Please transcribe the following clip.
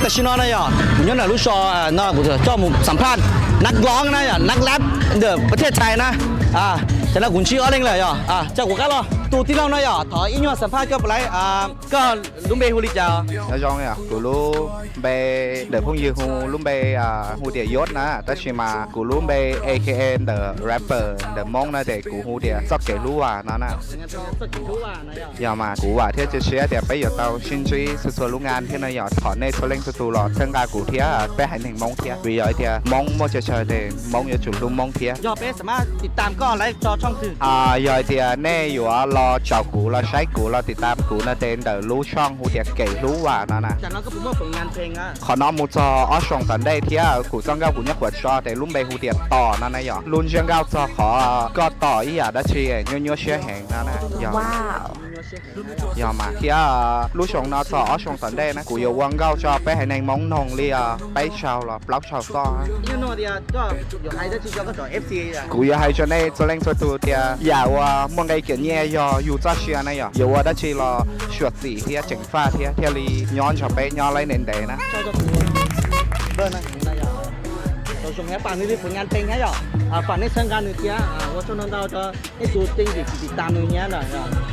แต่ชิโน่นะย่อย้อนหน่ะรู้ชอน่ากูเถอะเจ้ามุสัมภาษณ์นักร้องนะย่อนักแรปเดอะประเทศไทยนะแต่ละกุนชื่ออะไรเลยย่อเจ้ากูก็รอตูที่เรานะย่อถอยอินยอสัมภาษณ์ก็ไปก็ลุงเบฮูลิจ่า nói rằng à cụ lú bê để phong như hu bê hu địa yốt na tất nhiên mà cụ lú bê AKA the rapper the mong na để cụ hu địa sắp kể lú à nó nè giờ mà cụ à thế chia để bây giờ tao xin truy số lú ngàn thế này giờ thọ này số lên số lọ thân ga cụ thế bé hành hình mong thế vì vậy thì mong mua chơi để mong giờ chủ lú mong thế ย่อเป๊สามารถติดตามก็ไลฟ์จอช่องถึง giờ thì nèอยู่รอchào cụรอใช้cụรอติดตามcụ na tên the lúช่องhu địa kể lú à nó nè จากนั้นก็ผมว่าผลงานเพลงอ่ะ ขอน้องมูจออช่องตันได้เที่ยกูจ้องเก้ากูยักหัวจอแต่ลุ่มใบหูเดียดต่อนั่นนะหยอลุ่นเชียงเก้าจอขอก็ต่ออีหยาได้ชียัวเชี่ยแหงนั่นนะหยอ ว้าว หยอมาเที่ยลู่ช่องนอจออช่องตันได้นะกูอย่าวังเก้าจอไปให้ในมองนองเลียไปชาวหรอปลั๊กชาวซ้อ ยูโน่เดียก็อยู่ไฮได้ที่ก็ต่อ FC อ่ะ กูอย่าให้จนในจะเล่นตัวเดียอย่าว่ามองไกเกี่ยเนี่ยยออยู่จ้าเชียนะหยออย่าว่าได้ชีรอชวดสีเที่ยเจ๋งฟ้าเที่ยเที่ยลีย้อนชอบไปย้อนไรเน้นเดนะ เจ้าตัวเบอร์นะนายเราส่งให้ป่านนี้ผลงานเพลงให้หรอป่านนี้เชิงการหนึ่งเที่ยว่าช่วงนั้นเราจะให้ดูจริงติดตามหนึ่งเนี้ยหน่อย